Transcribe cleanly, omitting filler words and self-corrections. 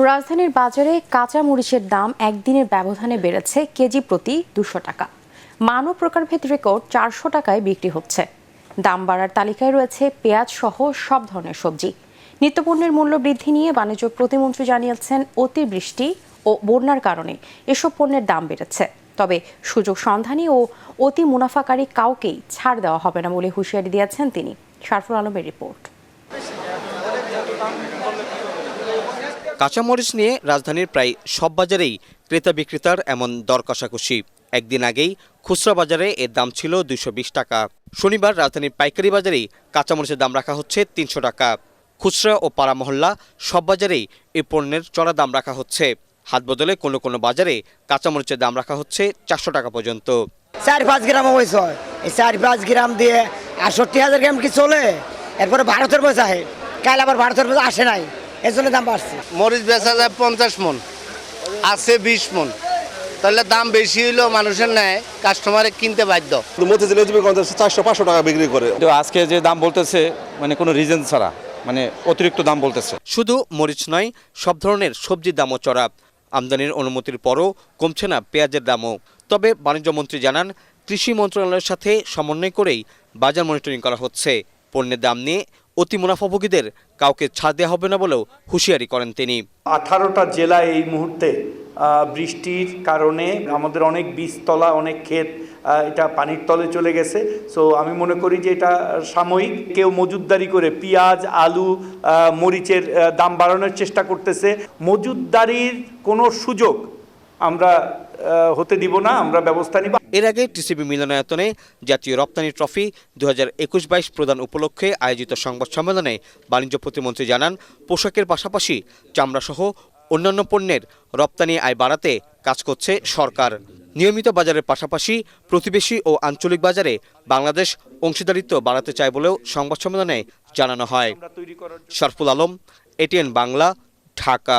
রাজধানীর বাজারে কাঁচা মরিচের দাম একদিনের ব্যবধানে বেড়েছে কেজি প্রতি 200 টাকা। মানব প্রকারভেদ রেকর্ড 400 টাকায় বিক্রি হচ্ছে। দাম বাড়ার তালিকায় রয়েছে পেঁয়াজ সহ সব ধরনের সবজি। নিত্যপণ্যের মূল্য বৃদ্ধি নিয়ে বাণিজ্য প্রতিমন্ত্রী জানিয়েছেন, অতিবৃষ্টি ও বন্যার কারণে এসব পণ্যের দাম বেড়েছে। তবে সুযোগ সন্ধানী ও অতি মুনাফাকারী কাউকেই ছাড় দেওয়া হবে না বলে হুঁশিয়ারি দিয়েছেন তিনি। শারফুল আলমের রিপোর্ট। কাঁচামরিচ নিয়ে রাজধানীর প্রায় সব বাজারেই ক্রেতা বিক্রেতার এমন দর কষাকষি। একদিন আগেই খুচরা বাজারে এর দাম ছিল 220 টাকা। শনিবার রাজধানীর পাইকারি বাজারেই কাঁচামরিচের দাম রাখা হচ্ছে 300 টাকা। খুচরা ও পাড়া মহল্লা সব বাজারেই এই পণ্যের চড়া দাম রাখা হচ্ছে। হাত বদলে কোনো কোনো বাজারে কাঁচামরিচের দাম রাখা হচ্ছে 400 টাকা পর্যন্ত। 4-5 গ্রাম হয়েছে, এই 4-5 গ্রাম দিয়ে 68,000 গ্রাম কি চলে? এরপরে ভারতের পয়সা আহে, কাল আবার ভারতের পয়সা আসে নাই, এর জন্য দাম বাড়ছে। মরিচ বেচা যায় 50 মন, আছে 20 মন, তাহলে দাম বেশি হইলেও মানুষের নেয়, কাস্টমারে কিনতে বাধ্য। মতিঝিলে 400-500 টাকা বিক্রি করে। আজকে যে দাম বলতেছে মানে কোনো রিজন ছাড়া, মানে অতিরিক্ত দাম বলতেছে। শুধু মরিচ নয়, সব ধরনের সবজির দামও চড়া। আমদানির অনুমতির পরও কমছে না পেঁয়াজের দামও। তবে বাণিজ্য মন্ত্রী জানান, কৃষি মন্ত্রণালয়ের সাথে সমন্বয় করেই বাজার মনিটরিং করা হচ্ছে। পণ্যের দাম নিয়ে অতি মুনাফাভোগীদের কাউকে ছাড় দেওয়া হবে না বলেও হুঁশিয়ারি করেন তিনি। 18টা জেলায় এই মুহূর্তে বৃষ্টির কারণে আমাদের অনেক বীজতলা, অনেক ক্ষেত এটা পানির তলে চলে গেছে। সো আমি মনে করি যে এটা সাময়িক। কেউ মজুতদারি করে পেঁয়াজ, আলু, মরিচের দাম বাড়ানোর চেষ্টা করতেছে। মজুতদারির কোনো সুযোগ আমরা হতে দিব না, আমরা ব্যবস্থা নিব। এর আগে টিসিবি মিলনায়তনে জাতীয় রপ্তানি ট্রফি 2021-22 প্রদান উপলক্ষে আয়োজিত সংবাদ সম্মেলনে বাণিজ্য প্রতিমন্ত্রী জানান, পোশাকের পাশাপাশি চামড়াসহ অন্যান্য পণ্যের রপ্তানি আয় বাড়াতে কাজ করছে সরকার। নিয়মিত বাজারের পাশাপাশি প্রতিবেশী ও আঞ্চলিক বাজারে বাংলাদেশ অংশীদারিত্ব বাড়াতে চায় বলেও সংবাদ সম্মেলনে জানানো হয়। শারফুল আলম, এটিএন বাংলা, ঢাকা।